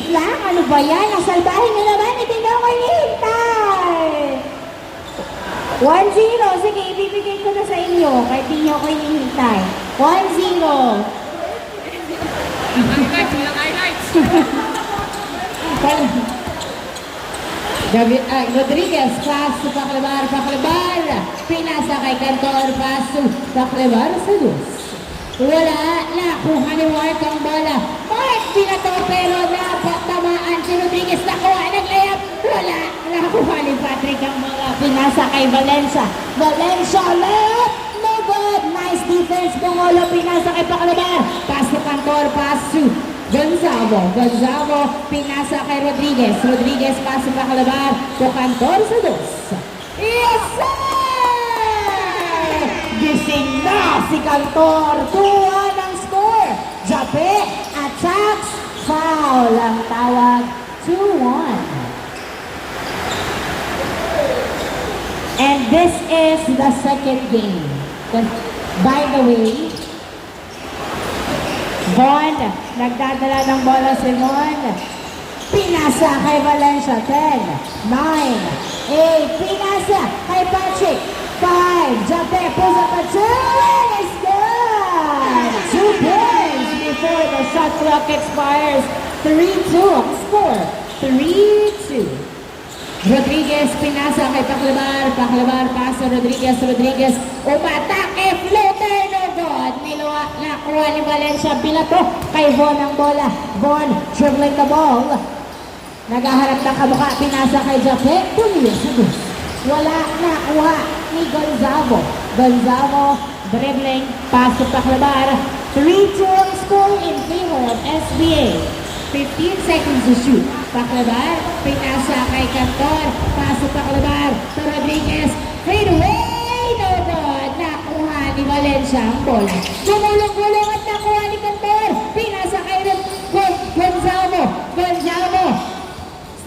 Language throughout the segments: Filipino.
minutes lang. Ano ba yan? Ang salbahin nyo naman. Hindi na ako hinihintay. 1-0. Sige, ibibigay ko na sa inyo. Kahit hindi nyo ako hinihintay. 1-0. Rodriguez, paso, Paclabar, pinasa kay Cantor, paso, Paclabar sa dos. Wala, nakuha ni Mark ang bola. Mark, pinato, pero napatamaan si Rodriguez, nakuha, nag-layup. Wala, nakuha ni Patrick ang bola, pinasa kay Valencia. Valencia, layup, no good. Nice defense, Bongolo, pinasa kay Paclabar. Paso, Cantor, paso. Gonzalo, pinasa kay Rodriguez. Rodriguez, paso pa Calabar. To Cantor sa dos. Yes, sir! Gising na si Cantor. 2-1 ang score. Jape, attacks, foul ang tawag. 2-1. And this is the second game. By the way, Von, nagdadala ng bola si Von. Pinasa kay Valencia. 10, 9, 8. Pinasa kay Patrick. 5. Jape, pulls up a 2. It's good! 2 points before the shot clock expires. 3-2 ang score. 3-2. Rodriguez, pinasa kay Paclabar. Paso, Rodriguez. Umatake, floater, no good. Nakuha ni Valencia, binato kay Von ang bola. Von, dribbling the ball. Nagaharap ng kabuka, pinasa kay Jape. Tumilis sa dos. Wala, nakuha ni Gonzalo, dribbling, paso Paclabar. 3-2 ang score in favor of SBA. 15 seconds to shoot. Paclabar, pinasa kay Cantor. Paso Paclabar to Rodriguez. Fade away! No good! Nakuha ni Valencia ang bola. Gumulong-gulong at nakuha ni Cantor. Pinasa kay Gonzalo.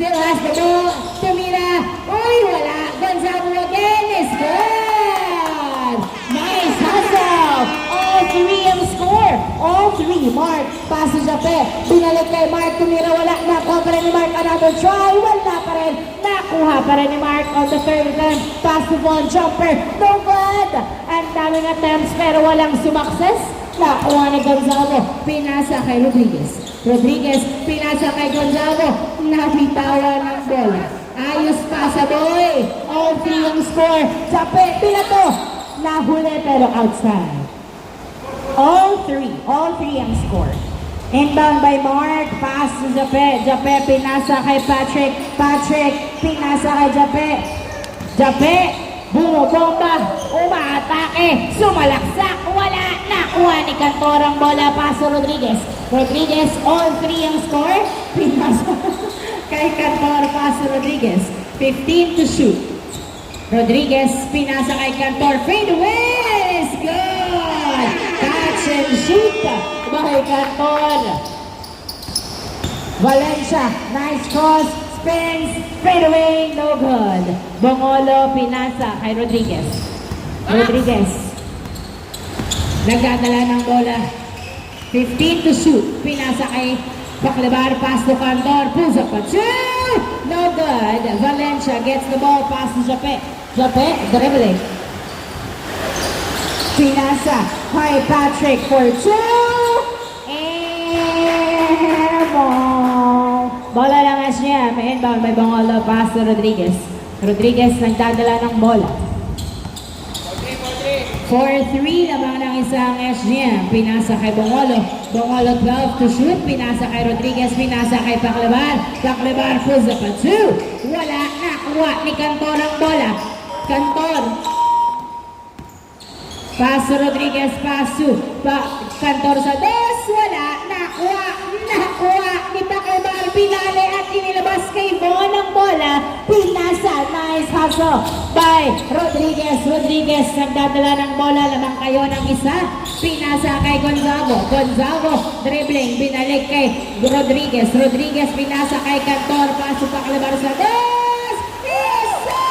Still has the ball. Tumira. Uy, wala. Gonzalo again is good! Nice hustle! All 3 ang score. All 3. Mark, paso Jape. Binalik kay Mark. Tumira, wala. Nakuha pa rin ni Mark. Another try. Wala pa rin. Nakuha pa rin ni Mark on the third attempt. Pass to Von, jumper. No good! Ang daming attempts pero walang sumakses. Nakuha ni Gonzalo. Pinasa kay Rodriguez, pinasa kay Gonzalo. Nabitawan ng bola. Ayos pa sa boy. All 3 ang score. Jape, pinato. Nahuli pero outside. All 3 ang score. Inbound by Mark, pass to Jape. Jape, pinasa kay Patrick. Pinasa kay Jape, bumubomba, umaatake, sumalaksak, wala. Nakuha ni Cantor ang bola, paso Rodriguez, all 3 ang score. Pinasa kay Cantor, paso Rodriguez. 15 to shoot. Rodriguez, pinasa kay Cantor, fade away, is good! Catch and shoot by Cantor. Valencia, nice cross, spins, fade away, no good. Bongolo, pinasa kay Rodriguez. Nagdadala ng bola. 15 to shoot. Pinasa kay Paclabar, pass to Cantor, pulls up a 2. No good. Valencia gets the ball, pass to Jape, dribbling. Pinasa kay Patrick for 2. And ball. Bola lang niya. May inbound by Bongolo, pass to Rodriguez. Nagdadala ng bola. 4-3 lamang ng isang SGM. Pinasa kay Bongolo. 12 to shoot. Pinasa kay Rodriguez. Pinasa kay Paclabar. Pulls up a 2. Wala. Nakuha ni Cantor ang bola. Paso Rodriguez. Cantor sa dos. Wala. Nakuha ni Paclabar. Pinali at inilabas kay Von ang bola. Pinasa. Nice hustle by Rodriguez. Nagdadala ng bola. Lamang kayo ng isa. Pinasa kay Gonzalo. Dribbling. Binalik kay Rodriguez. Pinasa kay Cantor. Paso Paclabar sa dos. Isa!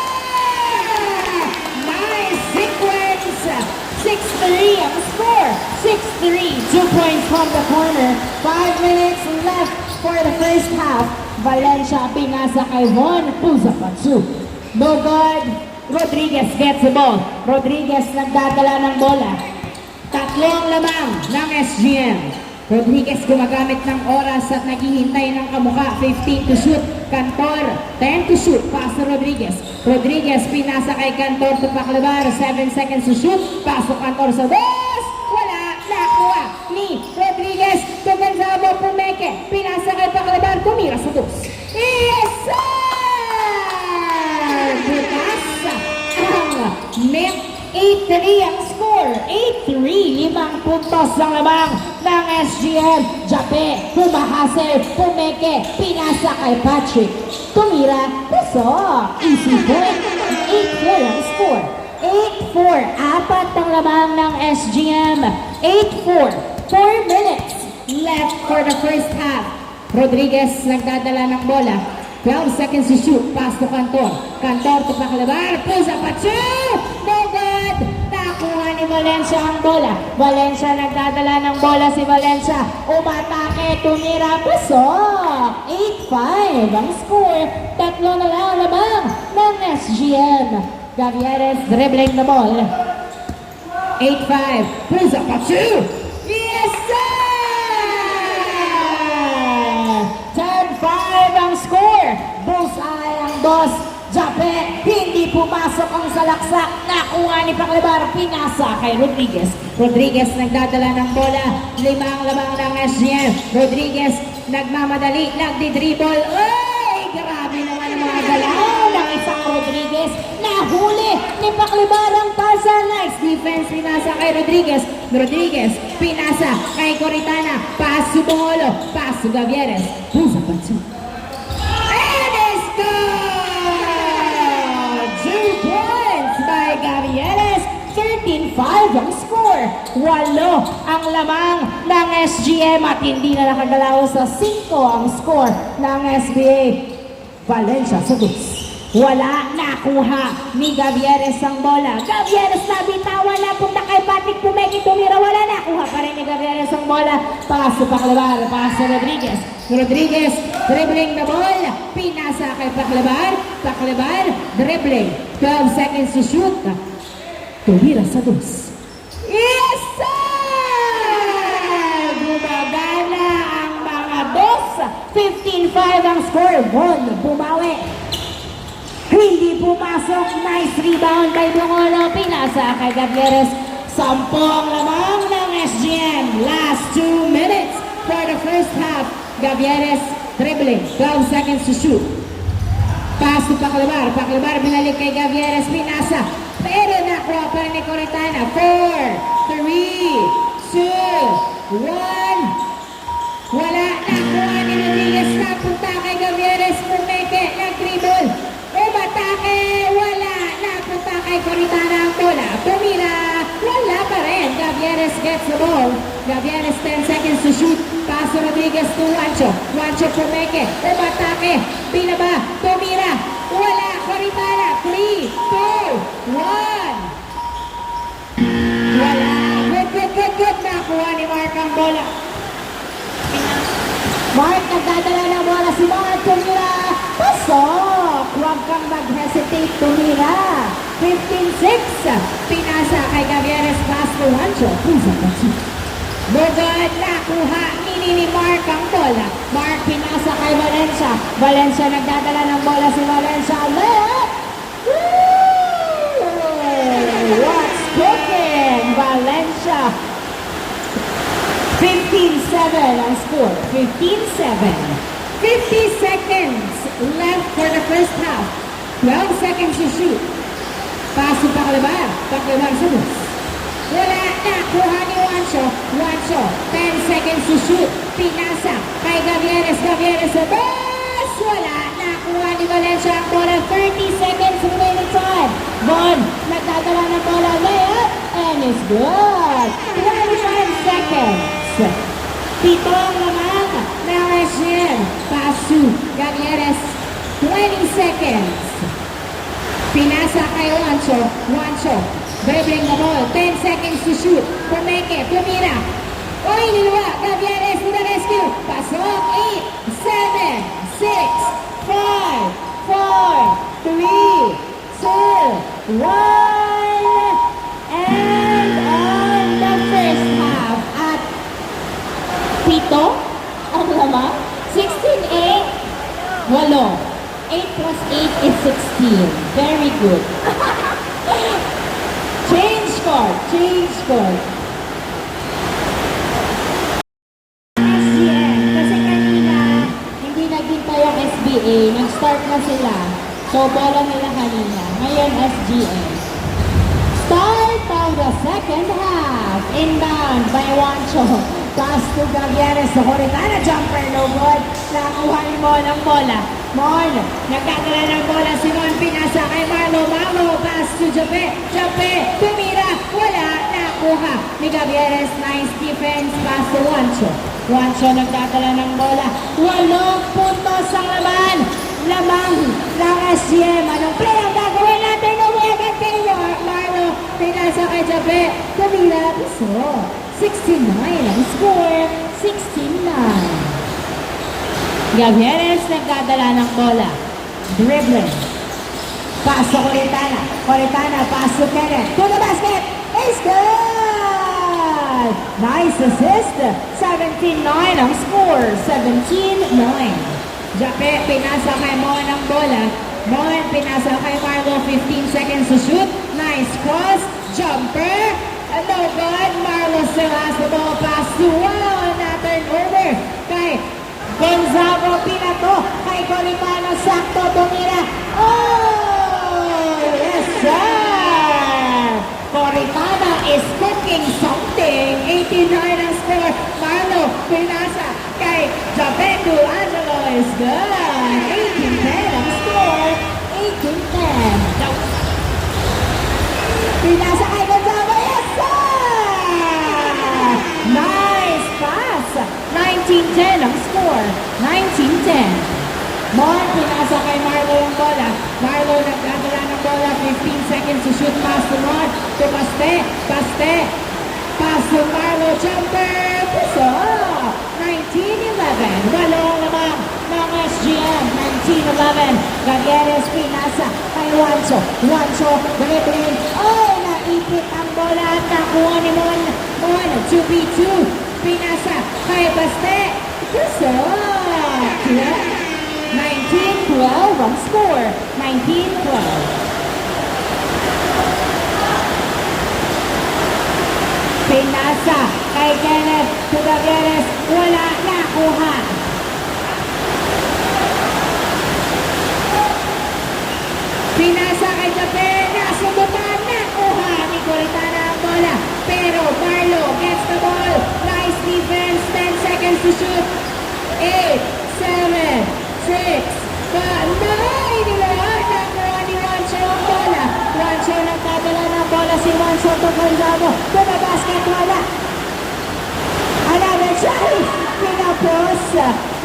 Nice sequence. 6-3 ang score. 6-3. 2 points from the corner. 5 minutes left. for the first half. Valencia pinasa kay Von Puzapatsu. No good. Rodriguez gets the ball. Rodriguez nagdadala ng bola. Tatlong lamang ng SGM. Rodriguez gumagamit ng oras at naghihintay ng kamuka. 15 to shoot. Cantor, 10 to shoot. Pass to Rodriguez. Rodriguez pinasa kay Cantor to Paclabar. 7 seconds to shoot. Pasok Cantor sa dos. Wala. Nakuha ni Rodriguez. To Gonzalo Pumeke. Pinasa kay Paclabar. Tumira sa dos. Yes, sir! Bukas ang net. 8-3 ang score. 8-3. 5 puntos ang lamang ng SGM. Jape, humahasel, pumeke, pinasa kay Patrick. Tumira, pasok. Easy point. 8-4 ang score. 8-4. Apat ang lamang ng SGM. 8-4. 4 minutes left for the first half. Rodriguez nagdadala ng bola. 12 seconds to shoot. Pass to Cantor. Cantor to Paclabar. Puzapatsu! No good! Nakuha ni Valencia ang bola. Valencia nagdadala ng bola si Valencia. Umatake, tumira, pasok. 8-5 ang score. Tatlo na lang lamang ng SGM. Gavieres dribbling the ball. 8-5. Puzapatsu! Yes, sir! 10-5 ang score. Bullseye ang dos. Jape, hindi pumasok ang salaksak. Nakuha ni Paclabar, pinasa kay Rodriguez. Rodriguez nagdadala ng bola. 5 ang lamang ng SGM. Rodriguez nagmamadali, nagdi-dribble. Ay, grabe naman ang mga galaw ng isang Rodriguez. Nahuli ni Paclabar ang pasa. Nice defense, pinasa kay Rodriguez. Rodriguez, pinasa kay Coritana. Pass to Bongolo, pass to Gavieres. Puzapatsu. And it's good! 2 points by Gavieres. 13-5 ang score. 8 ang lamang ng SGM at hindi na nakagalaw sa 5 ang score ng SBA. Valencia sa dos. Wala, nakuha ni Gavieres ang bola. Gavieres nabitawan na, punta kay Patrick Pumeki, tumira, wala, nakuha pa rin ni Gavieres ang bola. Pass to Paclabar, pass to Rodriguez. Rodriguez dribbling the ball, pinasa kay Paclabar. Paclabar dribbling, 12 seconds to shoot. Tumira sa dos. Yes, sir! Gumagana ang mga dos. 15-5 ang score. Von bumawi. Hindi pumasok. Nice rebound by Bongolo. Pinasa kay Gavieres. 10 ang lamang ng SGM. Last 2 minutes for the first half. Gavieres dribbling. 12 seconds to shoot. Pass to Paclabar. Paclabar binalik kay Gavieres. Pinasa. Pero nakuha pa rin ni Coritana. 4, 3, 2, 1. Wala. Nakuha ni Rodriguez. Napunta kay Gavieres. Pumeke. Nag-dribble. Umatake. Wala. Napunta kay Coritana ang bola. Tumira. Wala pa rin. Gavieres gets the ball. Gavieres 10 seconds to shoot. Pass to Rodriguez to Juancho. Juancho Pumeke. Umatake. Binaba. Tumira. Wala. Coritana. 3, 2, 1. Wala. Good. Nakuha ni Mark ang bola. Mark, nagdadala ng bola si Mark. Tumira. Pasok. Huwag kang mag-hesitate. Tumira. 15-6. Pinasa kay Gavieres. Pass to Juancho. Puzapatsu. No good. Nakuha ni Mark ang bola. Mark pinasa kay Valencia. Valencia nagdadala ng bola si Valencia. Layup! What's cooking? Valencia. 15-7 ang score. 15-7. 50 seconds left for the first half. 12 seconds to shoot. Pass to Paclabar. Paclabar sa dos. Wala. Nakuha ni Juancho. Juancho. 10 seconds to shoot. Pinasa kay Gavieres. Gavieres sa dos. Wala. Nakuha ni Valencia ang bola. 30 seconds remaining time. Von nagdadala ng bola. Layup. And it's good. 25 seconds. Pitong lamang ng SGM. Pass to Gavieres. 20 seconds. Pinasa kay Juancho. Juancho. Dribbling the ball. 10 seconds to shoot. Pumeke. Tumira. Oy, niluwa. Gavieres to the rescue. Pasok. 8 7, 6, 5, 4, 3, 2, 1. And on the first half at pito, ang lamang, 16-8, 8 plus 8 is 16. Very good. Change score, change score. SGM, kasi kanina, hindi naghintay ang SBA, nag-start na sila. So, bola nila kanina. Ngayon, SGM. Start of the second half. Inbound by Juancho. Pass to Gavieres. So, Coritana jumper, no good. Nakuha ni Mon ang bola. Mon, nagkakala ng bola si Mon. Pinasa kay Marlo. Marlo, pass to Jape. Jape, tumira. Wala, nakuha ni Gavieres. Nice defense. Pass to Juancho. Juancho, nagkakala ng bola. 8 puntos ang laban. Lamang ng SGM. Anong play ang gagawin natin? Umuyagan kay Marlo. Pinasa kay Jape. Tumira. Piso. 69 ang score. 69. Gavieres nagdadala ng bola. Dribbling. Pass to Coritana. Coritana, pass to Kenneth. To the basket. It's good! Nice assist. 17-9 ang score. 17-9. Jape, pinasa kay Mon ang bola. Mon, pinasa kay Marlo. 15 seconds to shoot. Nice cross. Jumper. No good. Marlo still has the ball. Pass to na turnover. Kay Gonzago, pinato. Kay Coritana, sakto. Tumira. Oh! Yes, sir! Coritana is cooking something. 89 ang score. Marlo, pinasa. Kay Japetu Angelo is good. 18-10 ang score. 18-10. Pinasa kay Gonzago. Yes, sir! Nice pass. 19-10 ang score. 19-10. Mon, pinasa kay Marlo yung bola. Marlo nagdadala ng bola. 15 seconds to shoot. Pass to Mon. To Paste. Paste. Pass to Marlo. Jumper. Puso. 19-11. Walong naman ng SGM. 19-11. Gavieres pinasa kay Juancho. Juancho dribbling. Oh, naipit ang bola at nakuha ni Mon. Mon, 2v2. Pinasa kay Paste. Puso. 19-12 ang score. 19-12. Pinasa kay Kenneth to Gavieres. Wala, nakuha. Pinasa kay Jape. Nasubutan, nakuha ni Coritana ang bola. Pero Marlo gets the ball. Nice defense. 10 seconds to shoot. 8, 7, 6, 5, 9. Nakuha ni Juancho ang bola. Juancho nagdadala ng bola si Juancho to Gonzago. To the basket, wala. Another chance. Pinapos.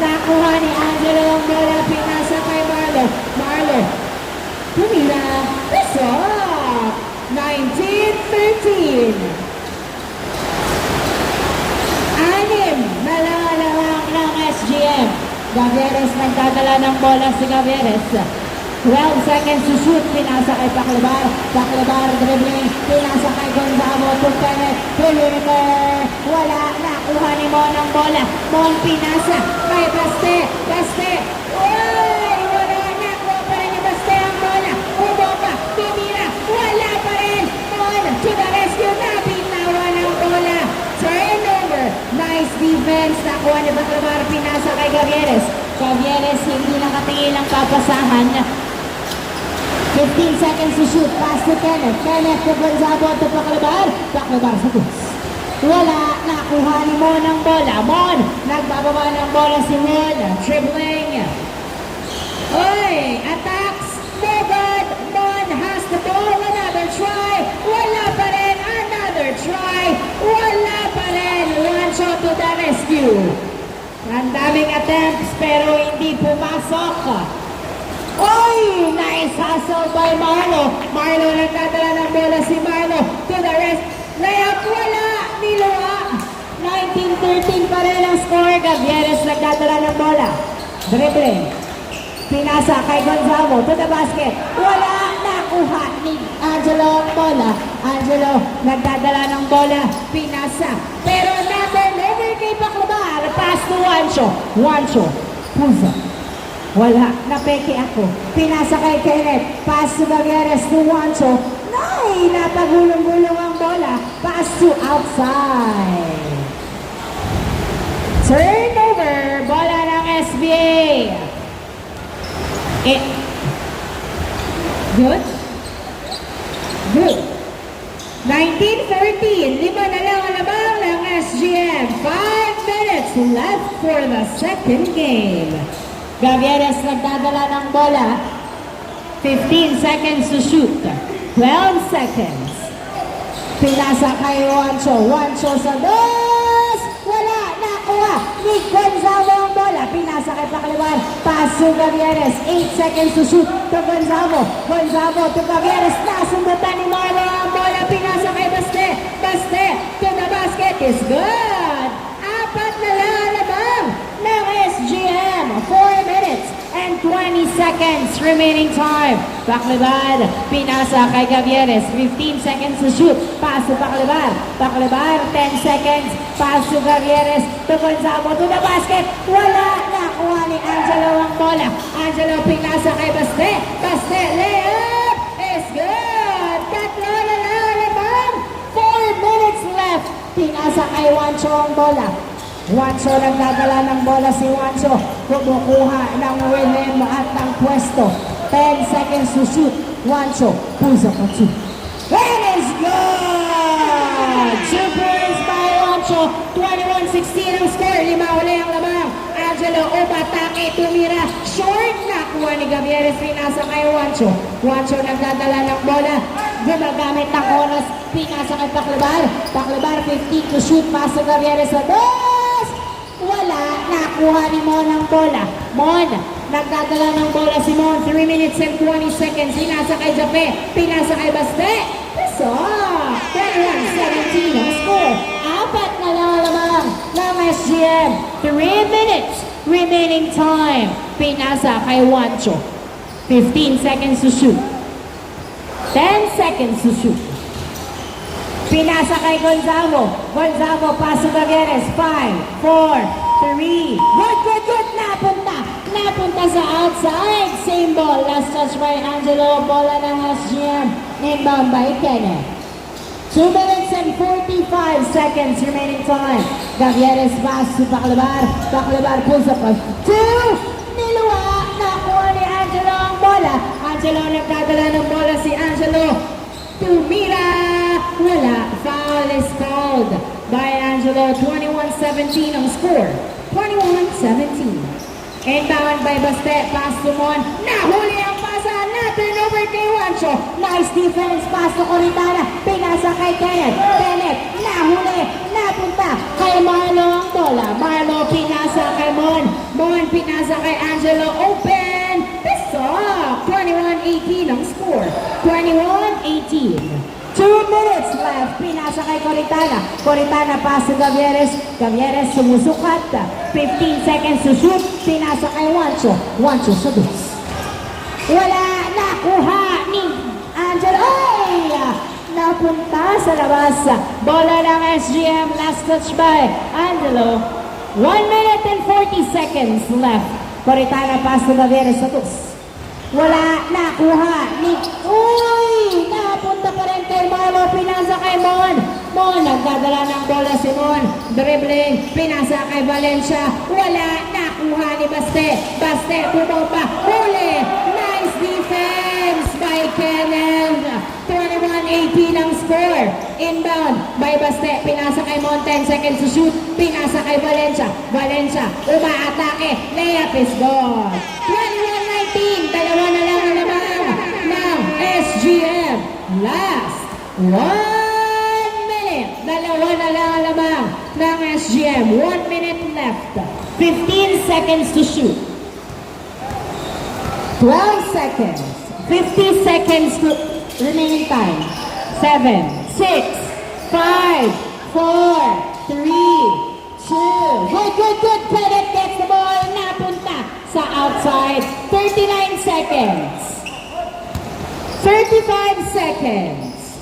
Nakuha ni Angelo ang bola. Pinasa kay Marlo. Marlo. Tumira. Piso. 19-13. Anim na lang ng SGM. Gavieres nagdadala ng bola si Gavieres. 12 seconds to shoot. Pinasa kay Paclabar. Paclabar dribbling. Pinasa kay Gonzago. Tumpene. Perimeter. Wala. Nakuha ni Mon ang bola. Mon pinasa kay Baste. Baste. Uy! Wala. Nakuha pa rin ni Baste ang bola. Umomba. Tumira. Wala pa rin. Mon to the rescue. Nabitawan ang bola. Turnover. Nice defense. Nakuha ni Paclabar. Pinasa kay Gavieres. Gavieres hindi nakatingin ang papasahan. 15 seconds to shoot. Pass to Kenneth. Kenneth to Gonzago to Paclabar. Paclabar sa push. Wala. Nakuha ni Mon ang bola. Mon. Nagbababa ng bola si Mon. Dribbling. Oy! Attacks. No good. Mon has the ball. Another try. Wala pa rin. Another try. Wala pa rin. Juancho to the rescue. Ang daming attempts pero hindi pumasok. Oy! Nice hustle by Marlo. Marlo nagdadala ng bola si Marlo. To the rest. Layup, wala. Niluwa. 19-13 pa rin ang score. Gavieres nagdadala ng bola. Dribbling. Pinasa kay Gonzalo to the basket. Wala nakuha ni Angelo ang bola. Angelo nagdadala ng bola. Pinasa. Pero na-turn over kay Baclabar. Pass to Juancho. Juancho. Pusa. Wala. Napeke ako. Pinasa kay Kenneth. Pass to Gavieres to Juancho. Nay! Napagulong-gulong ang bola. Pass to outside. Turnover. Bola ng SBA. Good? Good. 19-14. Lima na lang ang labang ng SGM. 5 minutes left for the second game. Gavieres nagdadala ng bola. 15 seconds to shoot. 12 seconds. Pinasa kay Juancho. Juancho sa dos. Wala. Nakuha. Ni Gonzalo ang bola. Pinasa kay Baclabar. Pass to Gavieres. 8 seconds to shoot to Gonzalo. Gonzalo to Gavieres. Nasundutan ni Marlo ang bola. Pinasa kay Baste. Baste to the basket is good. Apat na lang labang ng SGM. 4 minutes and 20 seconds remaining time. Baclabar. Pinasa kay Gavieres. 15 seconds to shoot. Pass to Baclabar. Baclabar. 10 seconds. Pass to Gavieres. To Gonzalo to the basket. Wala. Nakuha ni Angelo ang bola. Angelo pinasa kay Baste. Baste layup is good. Tatlo na lang labang. 4 minutes left. Pinasa kay Juancho ang bola. Juancho nagdadala ng bola si Juancho. Kumukuha ng rhythm at ng pwesto. 10 seconds to shoot. Juancho, puso pa 2. That is good! 2 points by Juancho. 21-16 ang score. 5 uli ang lamang. Angelo umatake, tumira. Short nakuha ni Gavieres. Pinasa kay Juancho. Juancho nagdadala ng bola. Gumagamit ng oras. Pinasa kay Baclabar. Baclabar 15 to shoot. Paso Gavieres sa dos. Wala. Nakuha ni Mon ang bola. Mon. Nagdadala ng bola si Mon. 3 minutes and 20 seconds. Pinasa kay Jape. Pinasa kay Baste. So, 21-17 ang score. Apat na lang lamang ng SGM. 3 minutes remaining time. Pinasa kay Juancho. 15 seconds to shoot. 10 seconds to shoot. Pinasa kay Gonzalo. Gonzalo, paso Gavieres. 5, 4, 3. Good. Napunta sa outside. Same ball. Last touch by Angelo. Bola ng SGM. Inbound by Kenneth. 2 minutes and 45 seconds remaining time. Gavieres pass to Baclabar. Baclabar pulls up a 2. Niluwa. Nakuha ni Angelo ang bola. Angelo nagdadala ng bola si Angelo. Tumira. Wala. Foul is called by Angelo. 21-17 ang score. 21-17. Inbound by Baste. Pass to Mon. Nahuli ang pasa. Na-turnover kay Juancho. Nice defense. Pass to Coritana. Pinasa kay Kenneth. Kenneth. Nahuli. Napunta kay Marlo ang bola. Marlo pinasa kay Mon. Mon pinasa kay Angelo. Open. Pisok. 21-18 ang score. 21-18. 2 minutes left. Pinasa kay Coritana. Coritana pass to Gavieres. Gavieres sumusukat. 15 seconds to shoot. Pinasa kay Juancho. Juancho sa dos. Wala. Nakuha ni Angelo. Ay! Napunta sa labas. Bola ng SGM. Last touch by Angelo. 1 minute and 40 seconds left. Coritana pass to Gavieres sa dos. Wala. Nakuha ni... Uy! Napunta pa rin kay Marlo. Pinasa kay Mon. Mon. Nagdadala ng bola si Mon. Dribbling. Pinasa kay Valencia. Wala. Nakuha ni Baste. Baste. Bumomba. Huli. Nice defense by Kenneth. 21-18 ang score. Inbound by Baste. Pinasa kay Mon. 10 seconds to shoot. Pinasa kay Valencia. Valencia. Umaatake. Layup is good. 21-19. Dalawa na lang ang lamang ng SGM. Last 1 minute. Dalawa na lang ang lamang ng SGM. 1 minute left. 15 seconds to shoot. 12 seconds. 50 seconds to remaining time. 7, 6, 5, 4, 3, 2. Good. Kenneth gets the ball. Napunta sa outside. 39 seconds. 35 seconds.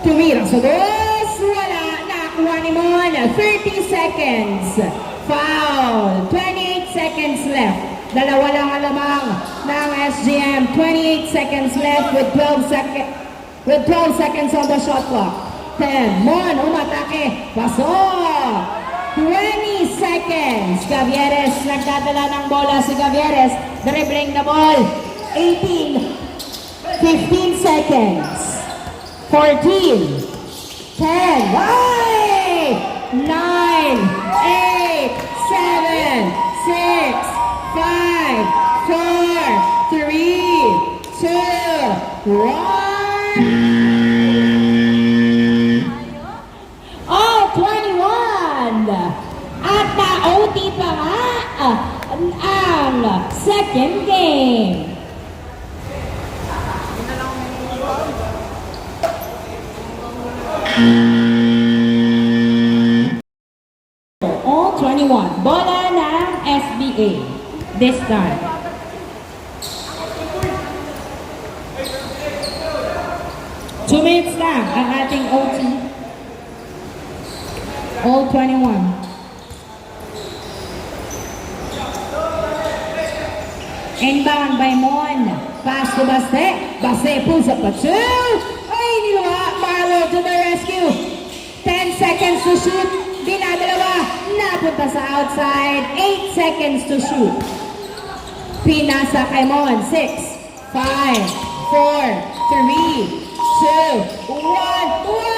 Tumira sa dos. Wala. Nakuha ni Mon. 30 seconds. Foul. 28 seconds left. Dalawa lang alamang ng SGM. 28 seconds left with 12 seconds on the shot clock. 10. Mon, umatake. Pasok. 20 seconds. Gavieres, nagdadala ng bola si Gavieres. Dribbling the ball. 18. 15 seconds. 14. 10. Ay! 9. 8. 7. 6. 5. 4. 3. 2. 1. Oh, 21. At na-OT pa nga ang second game. All 21. Bola ng SBA. This time. Two minutes lang ang ating OT. All 21. Inbound by Mon. Pass to Baste. Baste pulls up a two. Ay, niluha. Marlo to the rescue. 10 seconds to shoot. Dinadalawa. Napunta sa outside. 8 seconds to shoot. Pinasa kay Mon. 6, 5, 4, 3, 2, 1. Wow!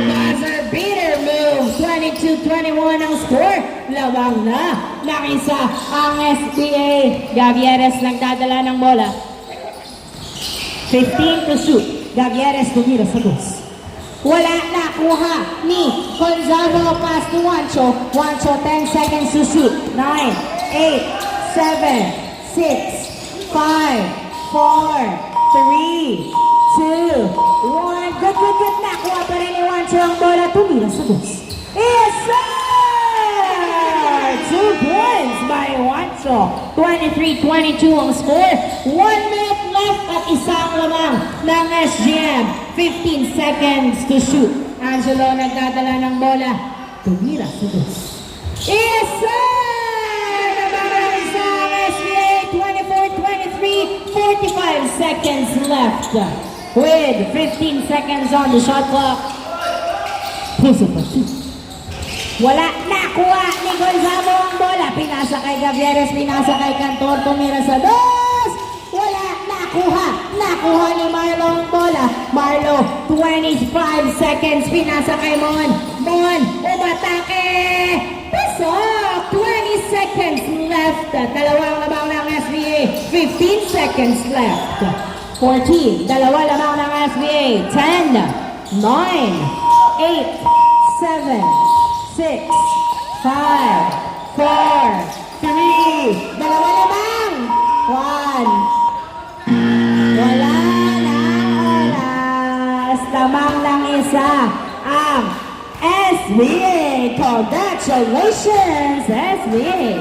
Buzzer beater move. 22-21 ang score. Lawang na. Nakisa ang SBA. Gavieres nagdadala ng bola. 15 to shoot. Gavieres tumira sa dos. Wala nakuha ni Gonzalo. Pass to Juancho. Juancho 10 seconds to shoot. 9, 8, 7, 6, 5, 4, 3, 2, 1. Good. Nakuha pa rin ni Juancho ang bola. Tumira sa dos. Yes, sir! 2 points by Juancho. 23-22 ang score. 1 minute left at isang lamang ng SGM. 15 seconds to shoot. Angelo nagdadala ng bola. Tumira sa dos. Yes, sir! Nabarang isang SGA. 24-23. 45 seconds left. With 15 seconds on the shot clock. Puso pa shoot. Wala nakuha ni Gonzalo ang bola. Pinasa kay Gavieres, pinasa kay Cantor, tumira sa dos. Wala nakuha. Nakuha ni Marlo ang bola. Marlo, 25 seconds, pinasa kay Mon. Mon, umatake. Pasok. 20 seconds left. Dalawang lamang ng SBA. 15 seconds left. 14. Dalawa lamang ng SBA. 10, 9, 8, 7, 6, 5, 4, 3, dalawa lamang, 1. Wala nang oras, tamang lang isa ang SBA. Congratulations, SBA!